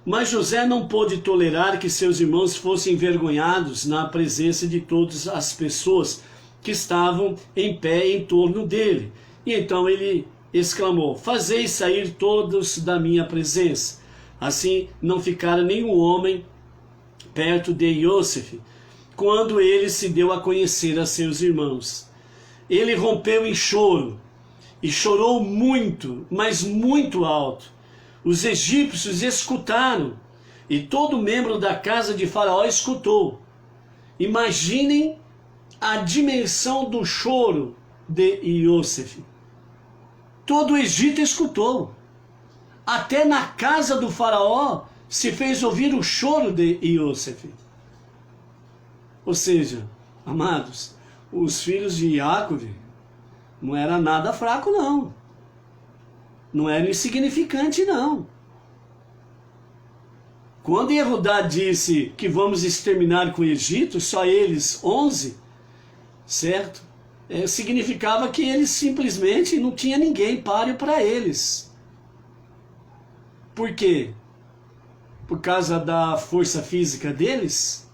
Mas José não pôde tolerar que seus irmãos fossem envergonhados na presença de todas as pessoas que estavam em pé em torno dele. E então ele exclamou: fazei sair todos da minha presença. Assim não ficara nenhum homem perto de Iosif, quando ele se deu a conhecer a seus irmãos. Ele rompeu em choro, e chorou muito, mas muito alto. Os egípcios escutaram, e todo membro da casa de Faraó escutou. Imaginem a dimensão do choro de Iosif. Todo o Egito escutou. Até na casa do Faraó se fez ouvir o choro de Iosif. Ou seja, amados, os filhos de Jacob não era nada fraco, não. Não era insignificante, não. Quando Yehudá disse que vamos exterminar com o Egito, só eles 11, certo? Significava que eles simplesmente não tinha ninguém páreo para eles. Por quê? Por causa da força física deles?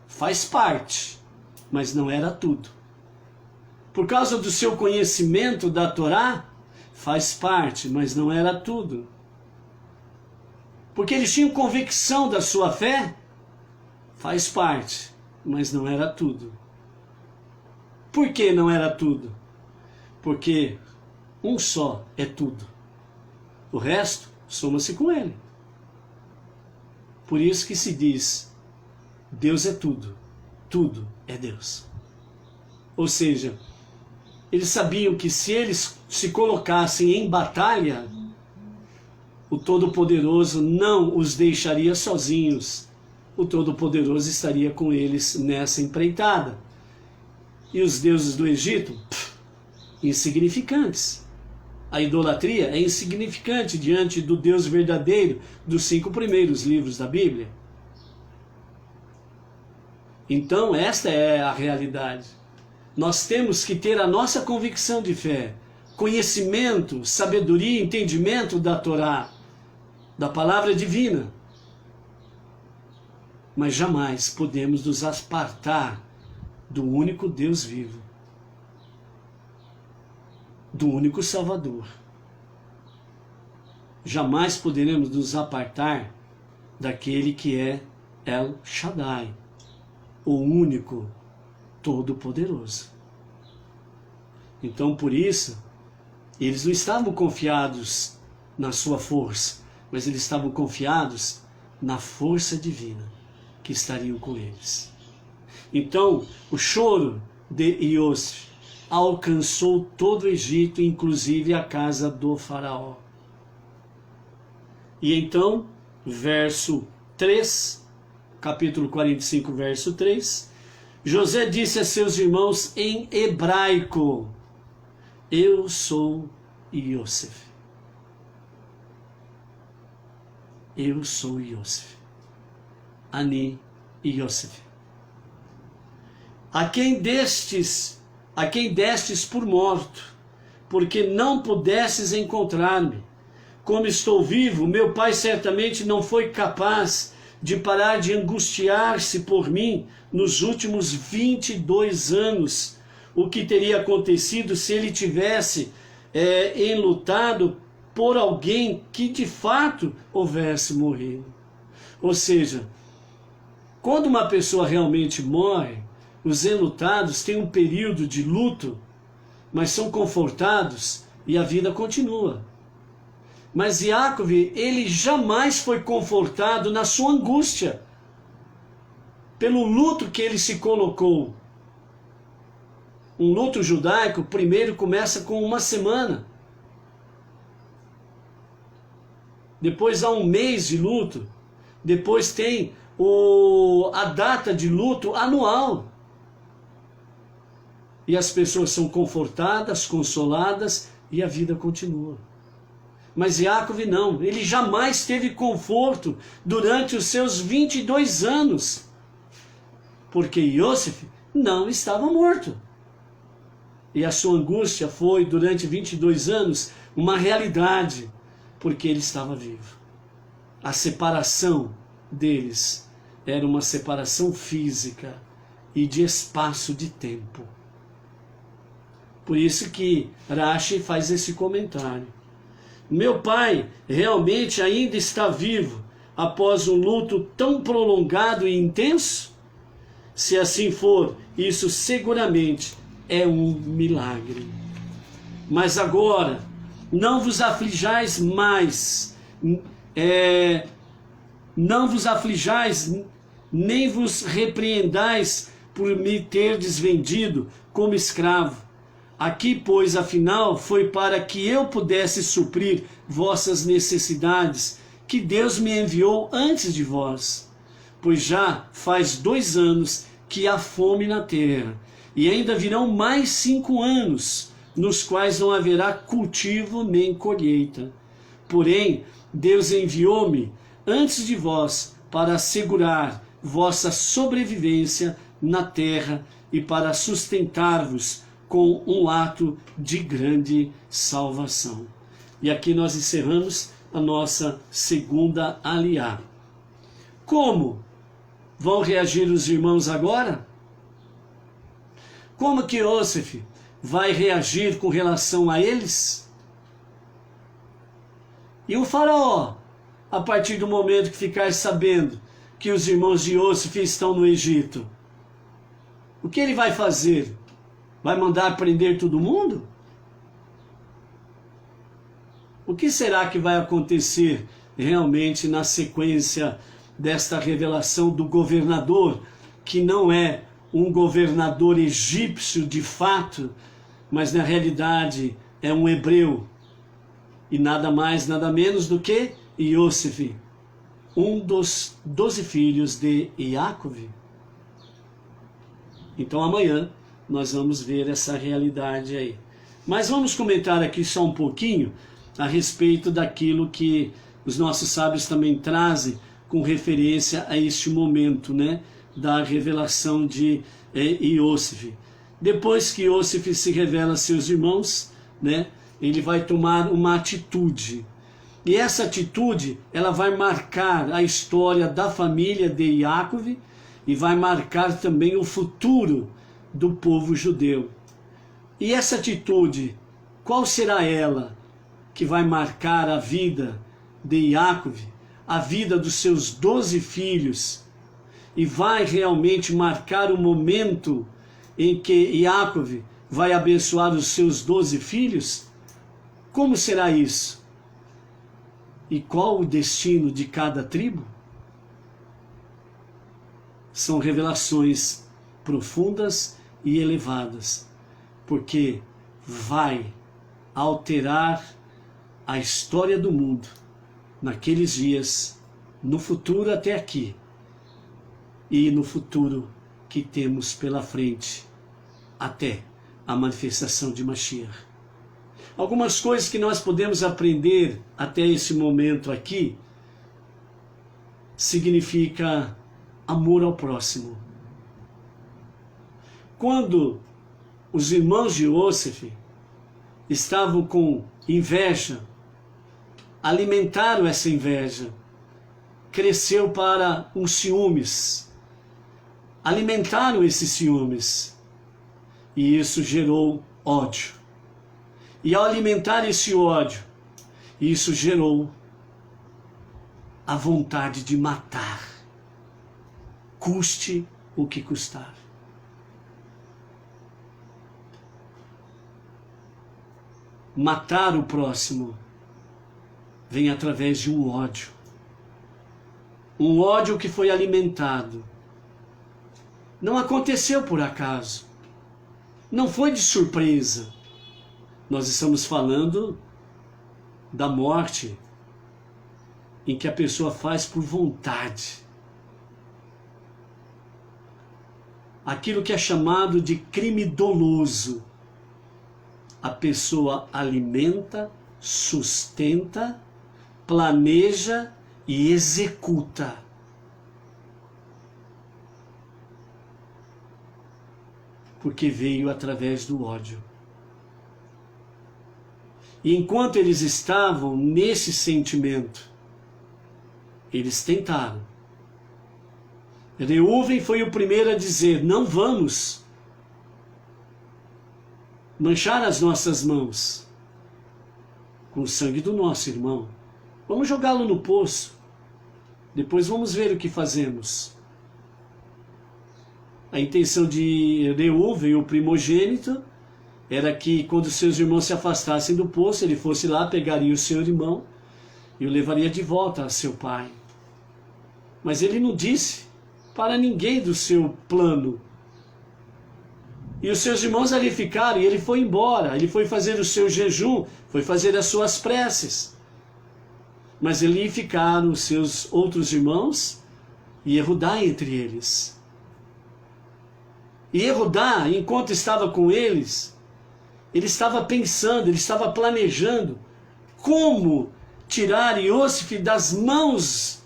Faz parte, mas não era tudo. Por causa do seu conhecimento da Torá? Faz parte, mas não era tudo. Porque eles tinham convicção da sua fé? Faz parte, mas não era tudo. Por que não era tudo? Porque um só é tudo. O resto, soma-se com ele. Por isso que se diz, Deus é tudo. Tudo é Deus. Ou seja, eles sabiam que se eles se colocassem em batalha, o Todo-Poderoso não os deixaria sozinhos. O Todo-Poderoso estaria com eles nessa empreitada. E os deuses do Egito, insignificantes. A idolatria é insignificante diante do Deus verdadeiro dos 5 primeiros livros da Bíblia. Então esta é a realidade. Nós temos que ter a nossa convicção de fé, conhecimento, sabedoria, entendimento da Torá, da palavra divina. Mas jamais podemos nos apartar do único Deus vivo, do único Salvador. Jamais poderemos nos apartar daquele que é El Shaddai, o único Todo-Poderoso. Então, por isso, eles não estavam confiados na sua força, mas eles estavam confiados na força divina que estariam com eles. Então, o choro de Iosif alcançou todo o Egito, inclusive a casa do Faraó. E então, verso 3, capítulo 45, verso 3, José disse a seus irmãos em hebraico: eu sou Iosif. Eu sou Iosif. Ani Iosif. A quem destes por morto, porque não pudesses encontrar-me. Como estou vivo, meu pai certamente não foi capaz de parar de angustiar-se por mim nos últimos 22 anos. O que teria acontecido se ele tivesse enlutado por alguém que de fato houvesse morrido? Ou seja, quando uma pessoa realmente morre, os enlutados têm um período de luto mas são confortados e a vida continua. Mas Jacob, ele jamais foi confortado na sua angústia, pelo luto que ele se colocou. Um luto judaico primeiro começa com uma semana. Depois há um mês de luto. Depois tem a data de luto anual. E as pessoas são confortadas, consoladas e a vida continua. Mas Jacob não, ele jamais teve conforto durante os seus 22 anos. Porque Yosef não estava morto. E a sua angústia foi, durante 22 anos, uma realidade, porque ele estava vivo. A separação deles era uma separação física e de espaço de tempo. Por isso que Rashi faz esse comentário. Meu pai realmente ainda está vivo após um luto tão prolongado e intenso? Se assim for, isso seguramente é um milagre. Mas agora, não vos aflijais mais, não vos aflijais, nem vos repreendais por me terdes vendido como escravo. Aqui, pois, afinal, foi para que eu pudesse suprir vossas necessidades, que Deus me enviou antes de vós. Pois já faz 2 anos que há fome na terra, e ainda virão mais 5 anos, nos quais não haverá cultivo nem colheita. Porém, Deus enviou-me antes de vós para assegurar vossa sobrevivência na terra e para sustentar-vos com um ato de grande salvação. E aqui nós encerramos a nossa segunda aliá. Como vão reagir os irmãos agora? Como que Yosef vai reagir com relação a eles? E o faraó, a partir do momento que ficar sabendo que os irmãos de Yosef estão no Egito, o que ele vai fazer? Vai mandar prender todo mundo? O que será que vai acontecer realmente na sequência desta revelação do governador, que não é um governador egípcio de fato, mas na realidade é um hebreu, e nada mais, nada menos do que Yosef, um dos 12 filhos de Jacob. Então amanhã nós vamos ver essa realidade aí. Mas vamos comentar aqui só um pouquinho a respeito daquilo que os nossos sábios também trazem com referência a este momento, né, da revelação de Yosef. Depois que Yosef se revela a seus irmãos, né, ele vai tomar uma atitude. E essa atitude, ela vai marcar a história da família de Jacob e vai marcar também o futuro do povo judeu. E essa atitude, qual será ela que vai marcar a vida de Jacob, a vida dos seus 12 filhos, e vai realmente marcar o momento em que Jacob vai abençoar os seus 12 filhos? Como será isso? E qual o destino de cada tribo? São revelações profundas e elevadas, porque vai alterar a história do mundo naqueles dias, no futuro até aqui, e no futuro que temos pela frente, até a manifestação de Mashiach. Algumas coisas que nós podemos aprender até esse momento aqui, significa amor ao próximo. Quando os irmãos de Yosef estavam com inveja, alimentaram essa inveja, cresceu para um ciúmes, alimentaram esses ciúmes, e isso gerou ódio. E ao alimentar esse ódio, isso gerou a vontade de matar, custe o que custar. matar o próximo vem através de um ódio. Um ódio que foi alimentado. Não aconteceu por acaso. Não foi de surpresa. Nós estamos falando da morte em que a pessoa faz por vontade. Aquilo que é chamado de crime doloso. A pessoa alimenta, sustenta, planeja e executa. Porque veio através do ódio. E enquanto eles estavam nesse sentimento, eles tentaram. Reuven foi o primeiro a dizer: não vamos manchar as nossas mãos com o sangue do nosso irmão. Vamos jogá-lo no poço. Depois vamos ver o que fazemos. A intenção de Reuven, o primogênito, era que quando seus irmãos se afastassem do poço, ele fosse lá, pegaria o seu irmão e o levaria de volta a seu pai. Mas ele não disse para ninguém do seu plano. E os seus irmãos ali ficaram, e ele foi embora, ele foi fazer o seu jejum, foi fazer as suas preces. Mas ali ficaram os seus outros irmãos e Yehudá entre eles. E Yehudá, enquanto estava com eles, ele estava pensando, ele estava planejando como tirar Iosif das mãos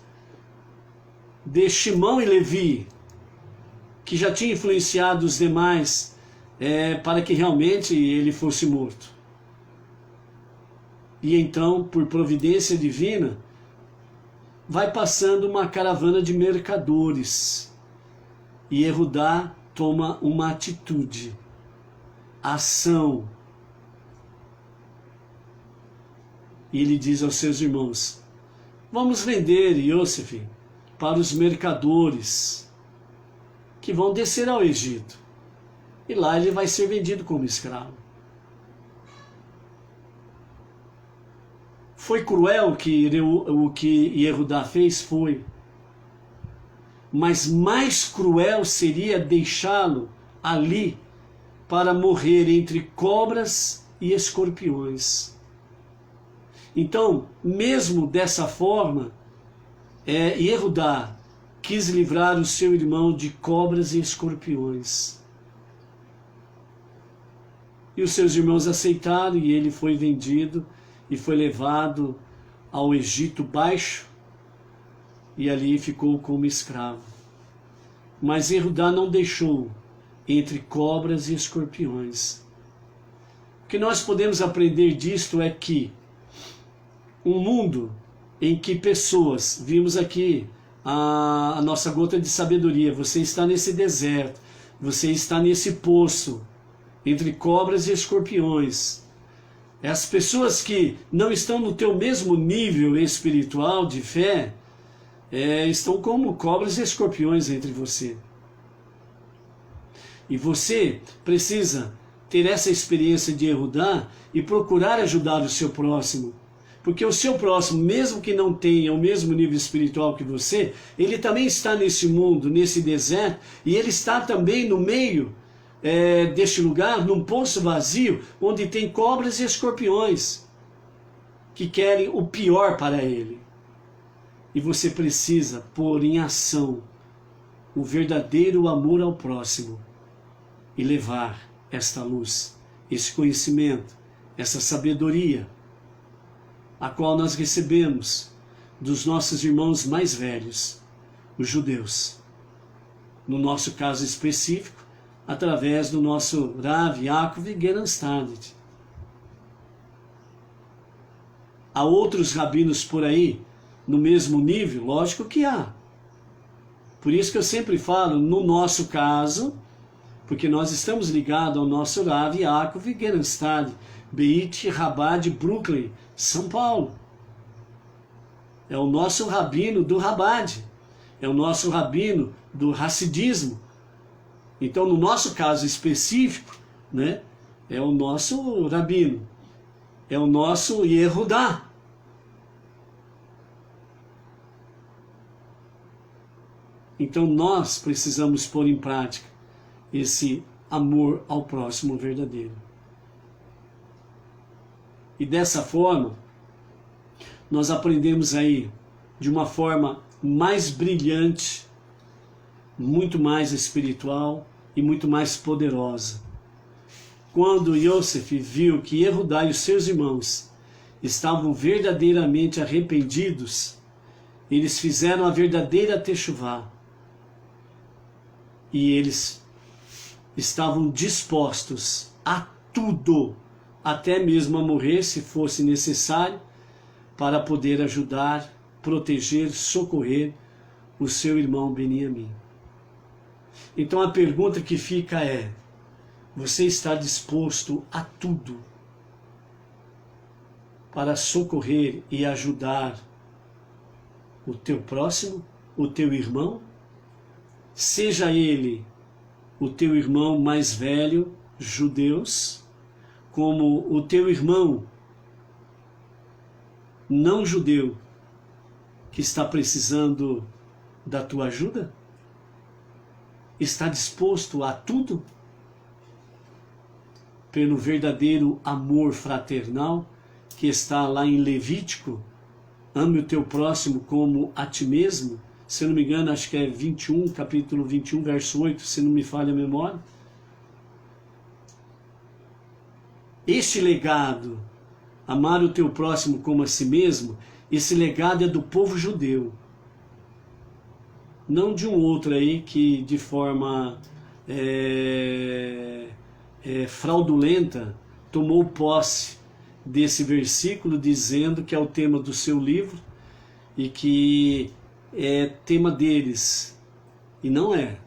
de Shimão e Levi, que já tinha influenciado os demais para que realmente ele fosse morto. E então, por providência divina, vai passando uma caravana de mercadores. E Yehudá toma uma atitude, ação. E ele diz aos seus irmãos: vamos vender Iosif para os mercadores que vão descer ao Egito. E lá ele vai ser vendido como escravo. Foi cruel o que Yehudá fez? Foi. Mas mais cruel seria deixá-lo ali para morrer entre cobras e escorpiões. Então, mesmo dessa forma, Yehudá quis livrar o seu irmão de cobras e escorpiões. E os seus irmãos aceitaram, e ele foi vendido e foi levado ao Egito Baixo, e ali ficou como escravo. Mas Yehudá não deixou entre cobras e escorpiões. O que nós podemos aprender disto é que um mundo em que pessoas, vimos aqui a nossa gota de sabedoria, você está nesse deserto, você está nesse poço, entre cobras e escorpiões. As pessoas que não estão no teu mesmo nível espiritual de fé, estão como cobras e escorpiões entre você. E você precisa ter essa experiência de Yehudá e procurar ajudar o seu próximo. Porque o seu próximo, mesmo que não tenha o mesmo nível espiritual que você, ele também está nesse mundo, nesse deserto, e ele está também no meio deste lugar, num poço vazio, onde tem cobras e escorpiões, que querem o pior para ele. E você precisa pôr em ação o verdadeiro amor ao próximo e levar esta luz, esse conhecimento, essa sabedoria, a qual nós recebemos dos nossos irmãos mais velhos, os judeus. No nosso caso específico, através do nosso Rav Yaakov Geranstadit. Há outros rabinos por aí, no mesmo nível? Lógico que há. Por isso que eu sempre falo, no nosso caso, porque nós estamos ligados ao nosso Rav Yaakov Geranstadit, Beit Chabad, Brooklyn, São Paulo. É o nosso rabino do Chabad, é o nosso rabino do Hassidismo. Então, no nosso caso específico, é o nosso rabino. é o nosso Yehudá. Então nós precisamos pôr em prática esse amor ao próximo verdadeiro. E dessa forma, nós aprendemos aí de uma forma mais brilhante, muito mais espiritual e muito mais poderosa. Quando Yosef viu que Yehudá e os seus irmãos estavam verdadeiramente arrependidos, eles fizeram a verdadeira techuvá. E eles estavam dispostos a tudo, até mesmo a morrer se fosse necessário, para poder ajudar, proteger, socorrer o seu irmão Beniamim. Então a pergunta que fica é: você está disposto a tudo para socorrer e ajudar o teu próximo, o teu irmão? Seja ele o teu irmão mais velho, judeus, como o teu irmão não judeu, que está precisando da tua ajuda? Está disposto a tudo? Pelo verdadeiro amor fraternal que está lá em Levítico, ame o teu próximo como a ti mesmo, se não me engano, acho que é 21, capítulo 21, verso 8, se não me falha a memória. Este legado, amar o teu próximo como a si mesmo, esse legado é do povo judeu. Não de um outro aí que de forma fraudulenta tomou posse desse versículo, dizendo que é o tema do seu livro e que é tema deles, e não é.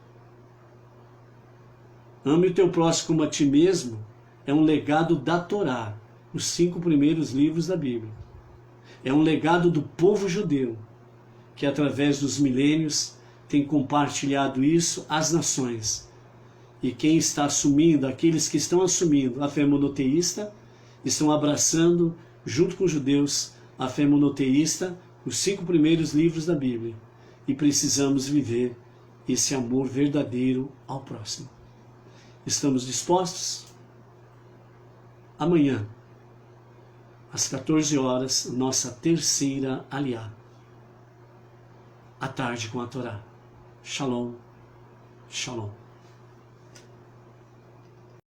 Ame o teu próximo como a ti mesmo é um legado da Torá, os 5 primeiros livros da Bíblia. É um legado do povo judeu, que através dos milênios tem compartilhado isso às nações. E quem está assumindo, aqueles que estão assumindo a fé monoteísta, estão abraçando, junto com os judeus, a fé monoteísta, os 5 primeiros livros da Bíblia, e precisamos viver esse amor verdadeiro ao próximo. Estamos dispostos? Amanhã, às 14 horas, nossa terceira aliá, à tarde com a Torá. Shalom, shalom.